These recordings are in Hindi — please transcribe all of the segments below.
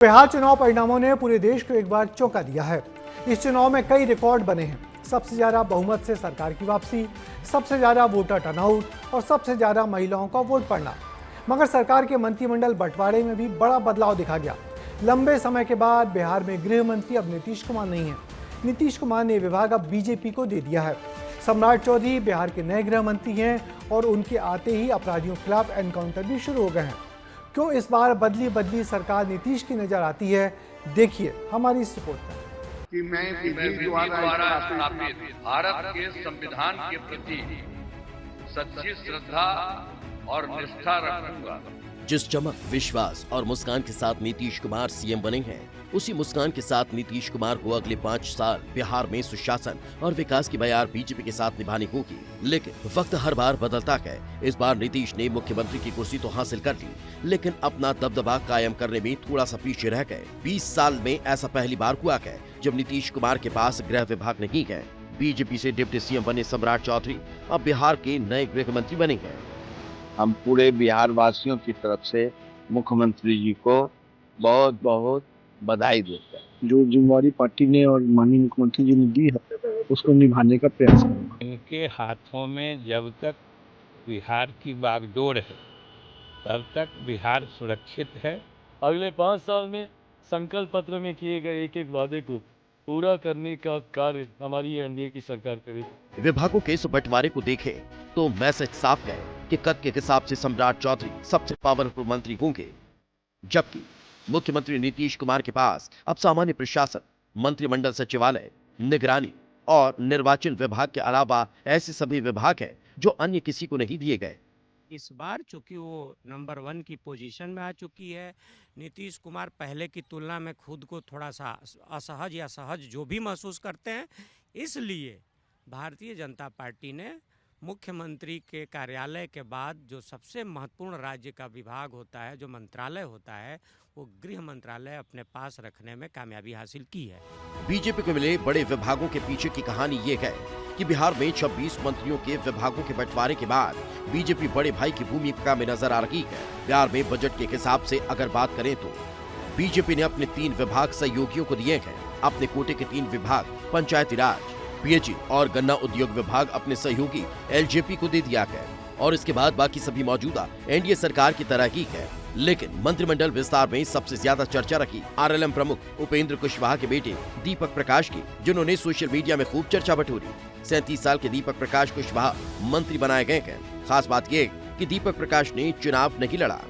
बिहार चुनाव परिणामों ने पूरे देश को एक बार चौंका दिया है। इस चुनाव में कई रिकॉर्ड बने हैं। सबसे ज्यादा बहुमत से सरकार की वापसी, सबसे ज्यादा वोटर टर्नआउट और सबसे ज्यादा महिलाओं का वोट पड़ना। मगर सरकार के मंत्रिमंडल बंटवारे में भी बड़ा बदलाव देखा गया। लंबे समय के बाद बिहार में गृह मंत्री अब नीतीश कुमार नहीं है। नीतीश कुमार ने विभाग अब बीजेपी को दे दिया है। सम्राट चौधरी बिहार के नए गृह मंत्री हैं और उनके आते ही अपराधियों के खिलाफ एनकाउंटर भी शुरू हो गए हैं। क्यों इस बार बदली बदली सरकार नीतीश की नजर आती है, देखिए हमारी इस रिपोर्ट में। कि मैं विधि द्वारा स्थापित भारत के संविधान के प्रति सच्ची श्रद्धा और निष्ठा रखूंगा। जिस चमक, विश्वास और मुस्कान के साथ नीतीश कुमार सीएम बने हैं, उसी मुस्कान के साथ नीतीश कुमार को अगले 5 साल बिहार में सुशासन और विकास की बयार बीजेपी के साथ निभानी होगी। लेकिन वक्त हर बार बदलता है। इस बार नीतीश ने मुख्यमंत्री की कुर्सी तो हासिल कर ली, लेकिन अपना दबदबा कायम करने में थोड़ा सा पीछे रह गए। 20 साल में ऐसा पहली बार हुआ है जब नीतीश कुमार के पास गृह विभाग नहीं है। बीजेपी से डिप्टी सीएम बने सम्राट चौधरी अब बिहार के नए गृह मंत्री बने हैं। हम पूरे बिहार वासियों की तरफ से मुख्यमंत्री जी को बहुत बहुत बधाई देते हैं। जो जिम्मेवारी पार्टी ने और माननीय मुख्यमंत्री जी ने दी है, उसको निभाने का प्रयास करूंगा। इनके हाथों में जब तक बिहार की बागडोर है, तब तक बिहार सुरक्षित है। अगले 5 साल में संकल्प पत्र में किए गए एक एक वादे को पूरा करने का कार्य हमारी एनडीए की सरकार करेगी। विभागों के इस बंटवारे को देखें तो मैसेज साफ है कि कद के हिसाब से सम्राट चौधरी सबसे पावरफुल मंत्री होंगे, जबकि मुख्यमंत्री नीतीश कुमार के पास अब सामान्य प्रशासन, मंत्रिमंडल सचिवालय, निगरानी और निर्वाचन विभाग के अलावा ऐसे सभी विभाग हैं जो अन्य किसी को नहीं दिए गए। इस बार चूंकि वो नंबर 1 की पोजीशन में आ चुकी है, नीतीश कुमार पहले की तुलना में खुद को थोड़ा सा असहज या सहज जो भी महसूस करते हैं, इसलिए भारतीय जनता पार्टी ने मुख्यमंत्री के कार्यालय के बाद जो सबसे महत्वपूर्ण राज्य का विभाग होता है, जो मंत्रालय होता है, वो गृह मंत्रालय अपने पास रखने में कामयाबी हासिल की है। बीजेपी को मिले बड़े विभागों के पीछे की कहानी ये है कि बिहार में 26 मंत्रियों के विभागों के बंटवारे के बाद बीजेपी बड़े भाई की भूमिका में नजर आ रही है। बिहार में बजट के हिसाब से अगर बात करें तो बीजेपी ने अपने 3 विभाग सहयोगियों को दिए हैं। अपने कोटे के 3 विभाग पंचायती राज, पीएचई और गन्ना उद्योग विभाग अपने सहयोगी एलजेपी को दे दिया है और इसके बाद बाकी सभी मौजूदा एनडीए सरकार की तरह ही है। लेकिन मंत्रिमंडल विस्तार में सबसे ज्यादा चर्चा रखी आरएलएम प्रमुख उपेंद्र कुशवाहा के बेटे दीपक प्रकाश की, जिन्होंने सोशल मीडिया में खूब चर्चा बटोरी। 37 साल के दीपक प्रकाश कुशवाहा मंत्री बनाए गए हैं। खास बात यह कि दीपक प्रकाश ने चुनाव नहीं लड़ा।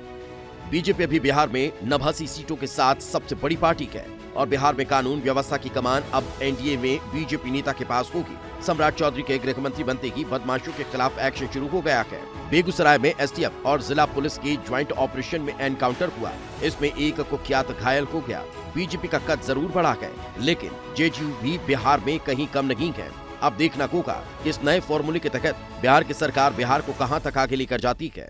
बीजेपी अभी बिहार में 89 सीटों के साथ सबसे बड़ी पार्टी है और बिहार में कानून व्यवस्था की कमान अब एनडीए में बीजेपी नेता के पास होगी। सम्राट चौधरी के गृह मंत्री बनते ही बदमाशों के खिलाफ एक्शन शुरू हो गया है। बेगूसराय में एसटीएफ और जिला पुलिस के ज्वाइंट ऑपरेशन में एनकाउंटर हुआ। इसमें एक कुख्यात घायल हो गया। बीजेपी का कद जरूर बढ़ा है, लेकिन जेडीयू भी बिहार में कहीं कम नहीं है। अब देखना होगा कि इस नए फॉर्मूले के तहत बिहार की सरकार बिहार को कहां तक आगे लेकर जाती है।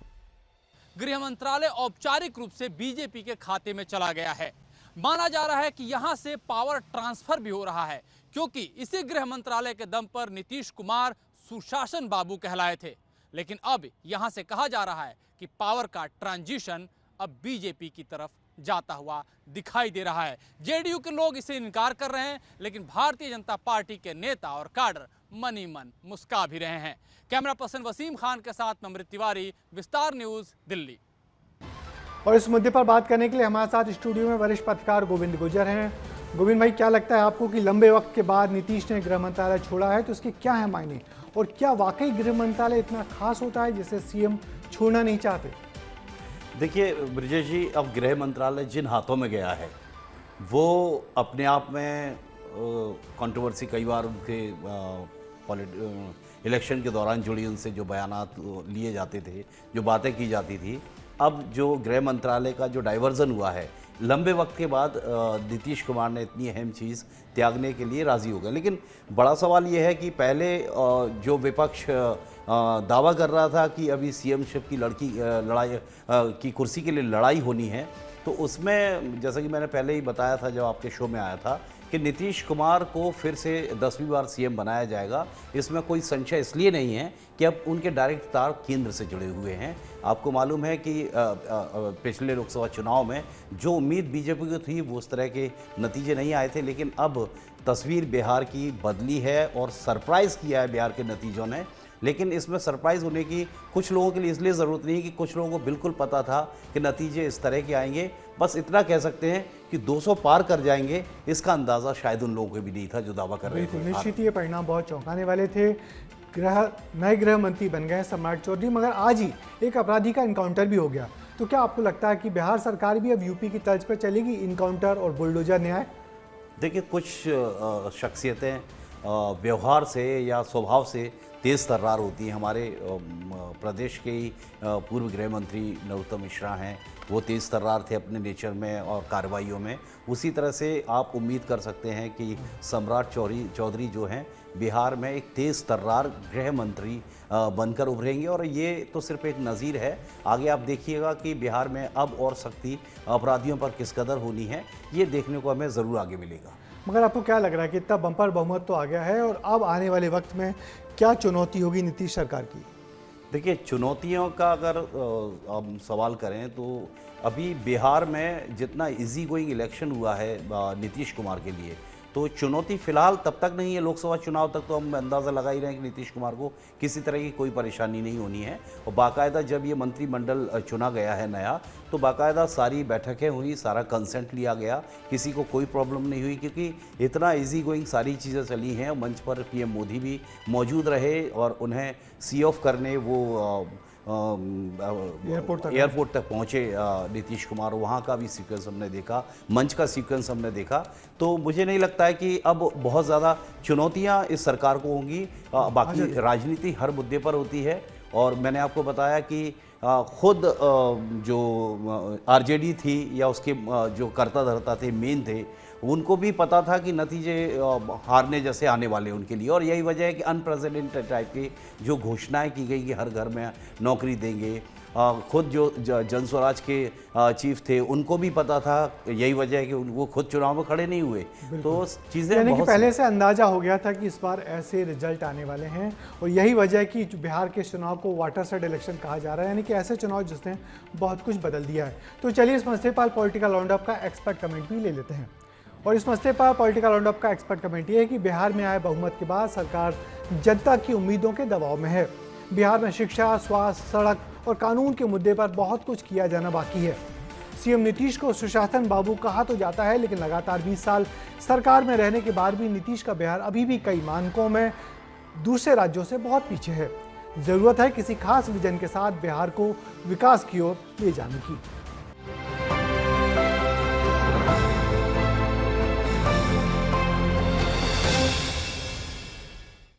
गृह मंत्रालय औपचारिक रूप से बीजेपी के खाते में चला गया है। माना जा रहा है कि यहां से पावर ट्रांसफर भी हो रहा है, क्योंकि इसी गृह मंत्रालय के दम पर नीतीश कुमार सुशासन बाबू कहलाए थे। लेकिन अब यहां से कहा जा रहा है कि पावर का ट्रांजिशन अब बीजेपी की तरफ जाता हुआ दिखाई दे रहा है। जेडीयू के लोग इसे इनकार कर रहे हैं, लेकिन भारतीय जनता पार्टी के नेता और काडर मन ही मन मुस्का भी रहे हैं। कैमरा पर्सन वसीम खान के साथ नम्रत तिवारी, विस्तार न्यूज, दिल्ली। और इस मुद्दे पर बात करने के लिए हमारे साथ स्टूडियो में वरिष्ठ पत्रकार गोविंद गुर्जर हैं। गोविंद भाई, क्या लगता है आपको कि लंबे वक्त के बाद नीतीश ने गृह मंत्रालय छोड़ा है तो इसके क्या है मायने, और क्या वाकई गृह मंत्रालय इतना खास होता है जिसे सीएम छोड़ना नहीं चाहते? देखिए ब्रिजेश जी, अब गृह मंत्रालय जिन हाथों में गया है वो अपने आप में कंट्रोवर्सी कई बार उनके इलेक्शन के दौरान जुड़ी उनसे जो बयानात लिए जाते थे, जो बातें की जाती थी, अब जो गृह मंत्रालय का जो डाइवर्जन हुआ है, लंबे वक्त के बाद नीतीश कुमार ने इतनी अहम चीज़ त्यागने के लिए राज़ी हो गए। लेकिन बड़ा सवाल ये है कि पहले जो विपक्ष दावा कर रहा था कि अभी सीएमशिप की लड़ाई की कुर्सी के लिए लड़ाई होनी है, तो उसमें जैसा कि मैंने पहले ही बताया था जब आपके शो में आया था कि नीतीश कुमार को फिर से 10वीं बार सीएम बनाया जाएगा। इसमें कोई संशय इसलिए नहीं है कि अब उनके डायरेक्ट तार केंद्र से जुड़े हुए हैं। आपको मालूम है कि पिछले लोकसभा चुनाव में जो उम्मीद बीजेपी को थी वो उस तरह के नतीजे नहीं आए थे, लेकिन अब तस्वीर बिहार की बदली है और सरप्राइज़ किया है बिहार के नतीजों ने। लेकिन इसमें सरप्राइज़ होने की कुछ लोगों के लिए इसलिए ज़रूरत नहीं है कि कुछ लोगों को बिल्कुल पता था कि नतीजे इस तरह के आएंगे। बस इतना कह सकते हैं कि 200 पार कर जाएंगे, इसका अंदाज़ा शायद उन लोगों को भी नहीं था जो दावा कर रहे थे। निश्चित ये परिणाम बहुत चौंकाने वाले थे। नए गृह मंत्री बन गए सम्राट चौधरी, मगर आज ही एक अपराधी का इनकाउंटर भी हो गया। तो क्या आपको लगता है कि बिहार सरकार भी अब यूपी की तर्ज पर चलेगी, इनकाउंटर और बुलडोजर न्याय? देखिए, कुछ शख्सियतें व्यवहार से या स्वभाव से तेज़ तर्रार होती हैं। हमारे प्रदेश के ही पूर्व गृह मंत्री नरोत्तम मिश्रा हैं, वो तेज़ तर्रार थे अपने नेचर में और कार्रवाइयों में। उसी तरह से आप उम्मीद कर सकते हैं कि सम्राट चौधरी जो हैं बिहार में एक तेज़ तर्रार गृह मंत्री बनकर उभरेंगे, और ये तो सिर्फ एक नज़ीर है। आगे आप देखिएगा कि बिहार में अब और सख्ती अपराधियों पर किस कदर होनी है, ये देखने को हमें ज़रूर आगे मिलेगा। मगर आपको क्या लग रहा है कि इतना बम्पर बहुमत तो आ गया है, और अब आने वाले वक्त में क्या चुनौती होगी नीतीश सरकार की? देखिए, चुनौतियों का अगर हम सवाल करें तो अभी बिहार में जितना इजी गोइंग इलेक्शन हुआ है नीतीश कुमार के लिए, तो चुनौती फिलहाल तब तक नहीं है। लोकसभा चुनाव तक तो हम अंदाज़ा लगा ही रहे हैं कि नीतीश कुमार को किसी तरह की कोई परेशानी नहीं होनी है। और बाकायदा जब ये मंत्रिमंडल चुना गया है नया, तो बाकायदा सारी बैठकें हुई, सारा कंसेंट लिया गया, किसी को कोई प्रॉब्लम नहीं हुई, क्योंकि इतना इजी गोइंग सारी चीज़ें चली हैं। मंच पर पीएम मोदी भी मौजूद रहे और उन्हें सी ऑफ करने वो एयरपोर्ट तक पहुँचे नीतीश कुमार। वहाँ का भी सीक्वेंस हमने देखा, मंच का सीक्वेंस हमने देखा। तो मुझे नहीं लगता है कि अब बहुत ज़्यादा चुनौतियाँ इस सरकार को होंगी। बाकी राजनीति हर मुद्दे पर होती है, और मैंने आपको बताया कि खुद जो आरजेडी थी या उसके जो कर्ता धर्ता थे, मेन थे, उनको भी पता था कि नतीजे हारने जैसे आने वाले उनके लिए। और यही वजह है कि अनप्रेसिडेंटेड टाइप की जो घोषणाएं की गई कि हर घर में नौकरी देंगे, खुद जो जनस्वराज के चीफ थे उनको भी पता था। यही वजह है कि वो खुद चुनाव में खड़े नहीं हुए। तो चीज़ें यानी कि पहले से अंदाजा हो गया था कि इस बार ऐसे रिजल्ट आने वाले हैं, और यही वजह है कि बिहार के चुनाव को वाटरसेड इलेक्शन कहा जा रहा है, यानी कि ऐसे चुनाव जिसने बहुत कुछ बदल दिया है। तो चलिए इस मसले पर पॉलिटिकल राउंडअप का एक्सपर्ट कमेंट भी ले लेते हैं। और इस मसले पर पॉलिटिकल राउंडअप का एक्सपर्ट कमेंट ये है कि बिहार में आए बहुमत के बाद सरकार जनता की उम्मीदों के दबाव में है। बिहार में शिक्षा, स्वास्थ्य, सड़क और कानून के मुद्दे पर बहुत कुछ किया जाना बाकी है। सीएम नीतीश को सुशासन बाबू कहा तो जाता है, लेकिन लगातार 20 साल सरकार में रहने के बाद भी नीतीश का बिहार अभी भी कई मानकों में दूसरे राज्यों से बहुत पीछे है। जरूरत है किसी खास विजन के साथ बिहार को विकास की ओर ले जाने की।